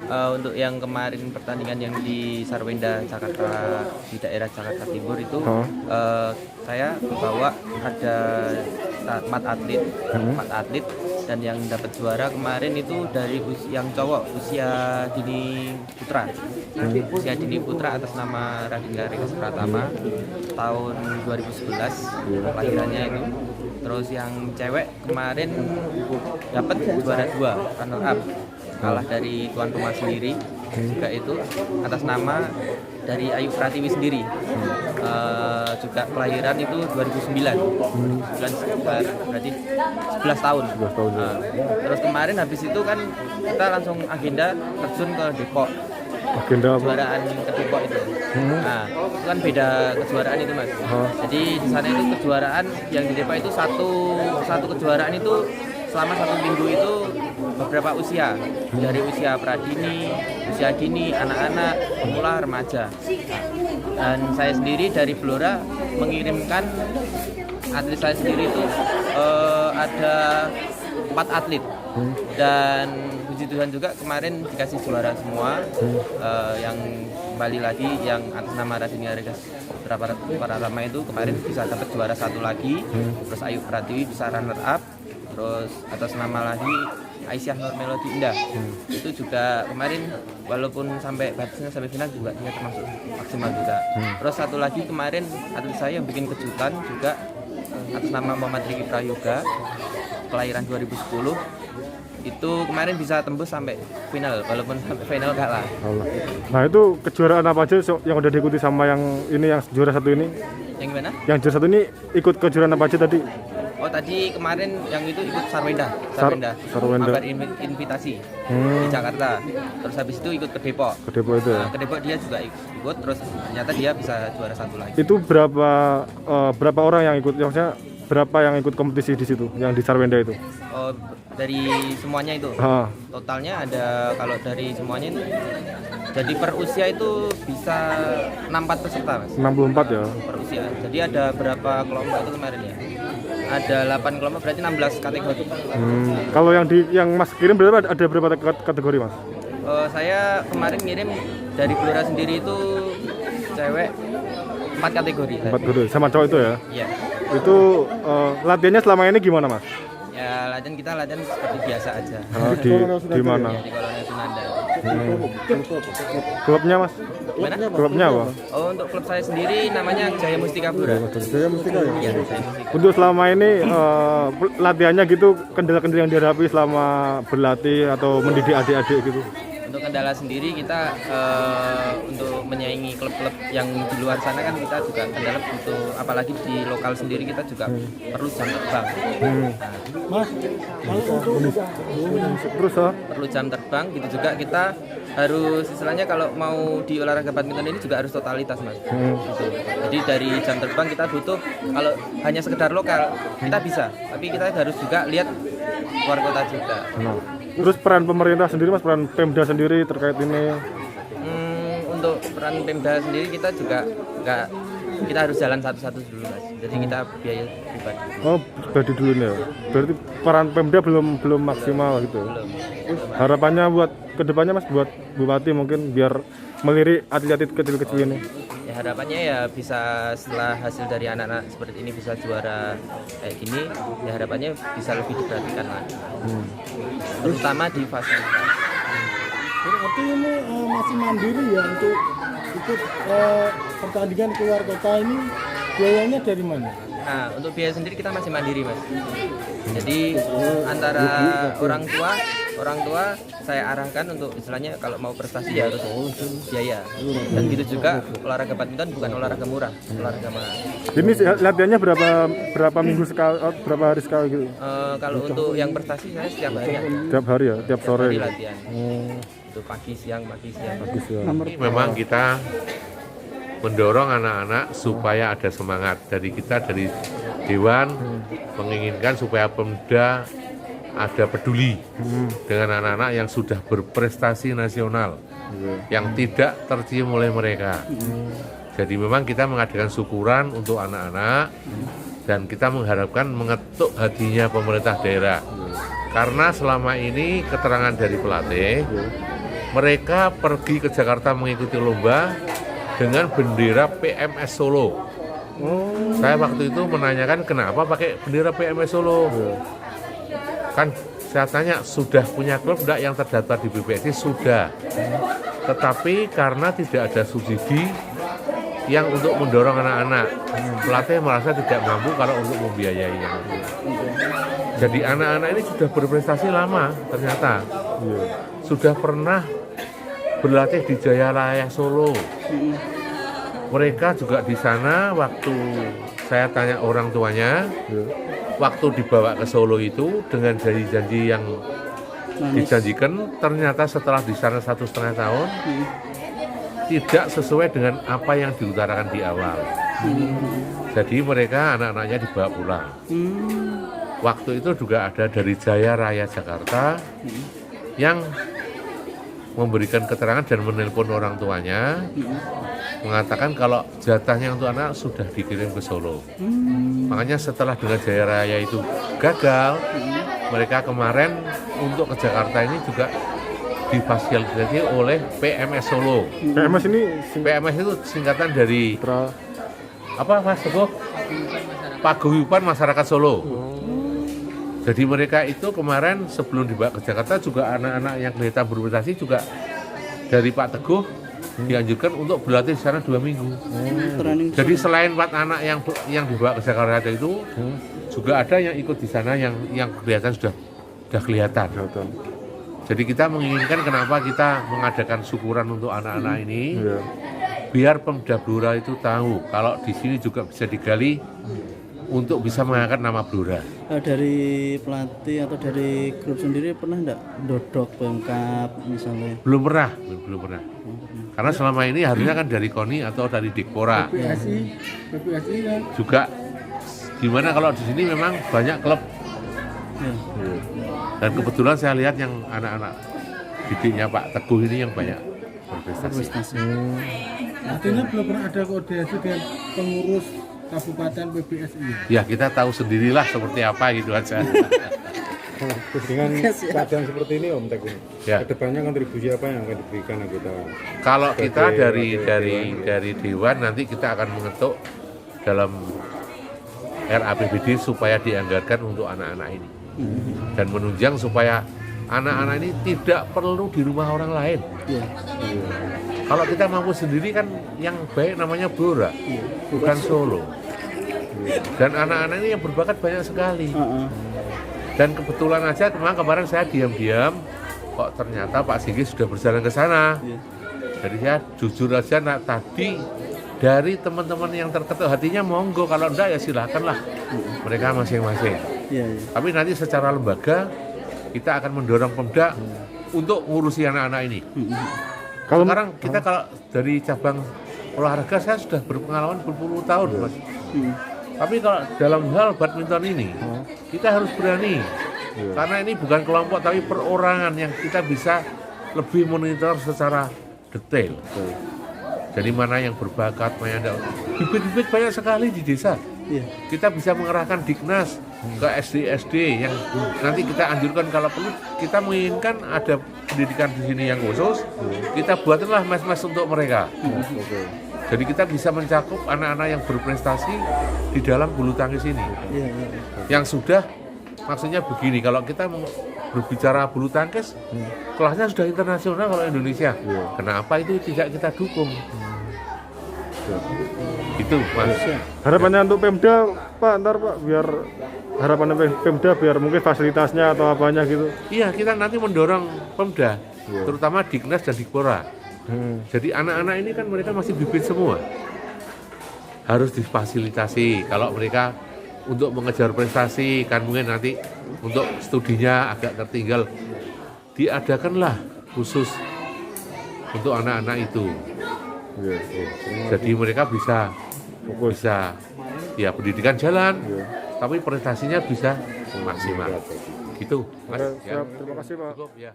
Untuk yang kemarin pertandingan yang di Sarwenda Jakarta di daerah Jakarta Timur itu saya bawa ada 4 atlet dan yang dapat juara kemarin itu dari yang cowok usia dini putra atas nama Radinga Regas Pratama tahun 2011 lahirannya itu. Terus yang cewek kemarin dapat juara 2 runner up, kalah dari tuan rumah sendiri juga itu atas nama dari Ayu Pratiwi sendiri. Juga kelahiran itu 2009 bulan September, berarti 11 tahun. Terus kemarin habis itu kan kita langsung agenda terjun ke Depok, kejuaraan ke Depok itu. Nah, itu kan beda kejuaraan itu mas. Jadi di sana itu kejuaraan yang di Depok itu satu kejuaraan itu selama 1 minggu itu beberapa usia, dari usia pradini, usia dini, anak-anak, pemula, remaja. Dan saya sendiri dari Blora mengirimkan atlet saya sendiri itu ada 4 atlet. Dan puji Tuhan juga kemarin dikasih juara semua. Yang kembali lagi yang atas nama Radinga Regas Pratama itu kemarin bisa dapat juara 1 lagi. Terus Ayu Pratiwi bisa runner up. Terus atas nama lagi Aisyah Nur Melody Indah itu juga kemarin walaupun sampai batasnya sampai final juga dia termasuk maksimal juga. Terus satu lagi kemarin atlet saya yang bikin kejutan juga atas nama Muhammad Riki Prayoga kelahiran 2010 itu kemarin bisa tembus sampai final walaupun sampai final kalah. Nah itu kejuaraan apa aja yang udah diikuti sama yang ini yang juara 1 ini? Yang gimana? Yang juara 1 ini ikut kejuaraan apa aja tadi? Oh tadi kemarin yang itu ikut Sarwenda. Mabar invitasi di Jakarta. Terus habis itu ikut ke Depok. Ke Depok itu. Ke Depok dia juga ikut. Terus ternyata dia bisa juara 1 lagi. Itu berapa orang yang ikut? Maksudnya berapa yang ikut kompetisi di situ? Yang di Sarwenda itu? Oh dari semuanya itu. Totalnya ada kalau dari semuanya itu. Jadi per usia itu bisa 64 peserta mas. 64 ya? Per usia. Jadi ada berapa kelompok itu kemarin ya? Ada 8 kelompok berarti 16 kategori. Kalau yang Mas kirim berapa ada berapa kategori Mas? Saya kemarin ngirim dari Blora sendiri itu cewek 4 kategori. 4 kategori sama cowok itu ya? Iya. Itu latihannya selama ini gimana Mas? Ya latihan seperti biasa aja. Di mana? Ya, di Kolonel Sunanda. Klubnya Mas? Gimana? Klubnya apa? Oh untuk klub saya sendiri namanya Jaya Mustika Pura. Jaya Mustika ya? Iya. Untuk selama ini latihannya gitu kendala-kendala yang dihadapi selama berlatih atau mendidik adik-adik gitu? Untuk kendala sendiri kita untuk menyaingi klub-klub yang di luar sana kan kita juga kendala untuk apalagi di lokal sendiri kita juga perlu jam terbang. Mas, perlu jam terbang gitu juga kita harus istilahnya kalau mau di olahraga badminton ini juga harus totalitas mas. Gitu. Jadi dari jam terbang kita butuh kalau hanya sekedar lokal kita bisa, tapi kita harus juga lihat luar kota juga. Terus peran pemerintah sendiri mas, peran Pemda sendiri terkait ini? Untuk peran Pemda sendiri kita juga kita harus jalan satu-satu dulu mas. Jadi kita biaya pribadi. Oh pribadi dulu ya. Berarti peran Pemda belum maksimal gitu. Belum. Harapannya buat kedepannya mas, buat Bupati mungkin biar melirik atlet-atlet kecil-kecil ini. Ya harapannya ya bisa setelah hasil dari anak-anak seperti ini bisa juara kayak gini, ya harapannya bisa lebih diperhatikan lagi. Terutama di fasilitas. Berarti ini masih mandiri ya untuk ikut pertandingan keluar kota ini, biayanya dari mana? Nah untuk biaya sendiri kita masih mandiri mas. Jadi antara orang tua saya arahkan untuk istilahnya kalau mau prestasi ya harus biaya. Dan gitu juga olahraga badminton bukan olahraga murah, olahraga mahal. Ini latihannya berapa minggu sekali, berapa hari sekali gitu? Kalau untuk yang prestasi saya setiap hari. Tiap hari ya, tiap sore. Hari latihan. Itu pagi siang. Memang kita mendorong anak-anak supaya ada semangat dari kita, dari Dewan menginginkan supaya Pemda ada peduli dengan anak-anak yang sudah berprestasi nasional yang tidak tercium oleh mereka. Jadi memang kita mengadakan syukuran untuk anak-anak dan kita mengharapkan mengetuk hatinya pemerintah daerah. Karena selama ini keterangan dari pelatih mereka pergi ke Jakarta mengikuti lomba dengan bendera PMS Solo. Saya waktu itu menanyakan kenapa pakai bendera PMS Solo. Kan saya tanya, sudah punya klub enggak yang terdaftar di PBSI? Sudah. Tetapi karena tidak ada subsidi yang untuk mendorong anak-anak, pelatih merasa tidak mampu kalau untuk membiayainya. Jadi anak-anak ini sudah berprestasi lama ternyata. Sudah pernah berlatih di Jaya Raya Solo. Mereka juga di sana waktu saya tanya orang tuanya, waktu dibawa ke Solo itu dengan janji-janji yang dijanjikan, ternyata setelah di sana 1,5 tahun tidak sesuai dengan apa yang diutarakan di awal. Jadi mereka anak-anaknya dibawa pulang. Waktu itu juga ada dari Jaya Raya Jakarta yang memberikan keterangan dan menelpon orang tuanya, mengatakan kalau jatahnya untuk anak sudah dikirim ke Solo. Makanya setelah dengan Jaya Raya itu gagal, mereka kemarin untuk ke Jakarta ini juga difasilitasi oleh PMS Solo. PMS ini PMS itu singkatan dari apa Mas Teguh? Paguyuban Masyarakat Solo. Jadi mereka itu kemarin sebelum dibawa ke Jakarta juga anak-anak yang kelihatan berprestasi juga dari Pak Teguh dianjurkan untuk berlatih di sana 2 minggu. Jadi selain 4 anak yang dibawa ke Jakarta itu juga ada yang ikut di sana yang kelihatan sudah kelihatan. Jadi kita menginginkan kenapa kita mengadakan syukuran untuk anak-anak ini, biar Pemda Blora itu tahu kalau di sini juga bisa digali untuk bisa mengangkat nama Blora. Dari pelatih atau dari grup sendiri pernah enggak dodok Pemkab misalnya? Belum pernah. Karena selama ini harusnya kan dari KONI atau dari Dikpora. PPSI kan. Juga gimana kalau di sini memang banyak klub. Dan kebetulan saya lihat yang anak-anak didiknya Pak Teguh ini yang banyak berprestasi. Artinya belum pernah ada koordinasi dengan pengurus Kabupaten PBSI. Ya kita tahu sendirilah seperti apa gitu aja. dengan keadaan seperti ini Om Tek ini. Ya. Kedepannya kontribusi apa yang akan diberikan kita? Kalau kita dari Dewan nanti kita akan mengetuk dalam RAPBD supaya dianggarkan untuk anak-anak ini. Dan menunjang supaya anak-anak ini tidak perlu di rumah orang lain. Kalau kita mampu sendiri kan yang baik namanya Blora, bukan Solo. Dan anak-anak ini yang berbakat banyak sekali. Dan kebetulan aja kemarin saya diam-diam, kok ternyata Pak Singgi sudah berjalan ke sana. Jadi saya jujur aja tadi dari teman-teman yang terketuk hatinya monggo, kalau enggak ya silakanlah mereka masing-masing. Tapi nanti secara lembaga kita akan mendorong Pemda untuk ngurusi anak-anak ini. Sekarang kita kalau dari cabang olahraga saya sudah berpengalaman berpuluh tahun, Mas. Tapi kalau dalam hal badminton ini kita harus berani. Karena ini bukan kelompok tapi perorangan yang kita bisa lebih monitor secara detail. Jadi mana yang berbakat, mana yang tidak. Bibit-bibit banyak sekali di desa. Kita bisa mengerahkan Diknas ke SD-SD yang nanti kita anjurkan kalau perlu kita menginginkan ada pendidikan di sini yang khusus, kita buatlah mes-mes untuk mereka. Jadi kita bisa mencakup anak-anak yang berprestasi di dalam bulu tangkis ini. Yang sudah, maksudnya begini, kalau kita berbicara bulu tangkis, kelasnya sudah internasional kalau Indonesia. Kenapa itu tidak kita dukung? Itu Mas. Harapannya untuk Pemda Pak, ntar Pak, biar harapannya Pemda biar mungkin fasilitasnya atau apanya gitu. Iya, kita nanti mendorong Pemda, terutama Diknas dan Dikpora. Jadi anak-anak ini kan mereka masih bibit semua, harus difasilitasi. Kalau mereka untuk mengejar prestasi, kan mungkin nanti untuk studinya agak tertinggal, diadakanlah khusus untuk anak-anak itu. Jadi mereka bisa ya pendidikan jalan, tapi prestasinya bisa maksimal. Gitu, Mas. Terima kasih Pak. Cukup, ya.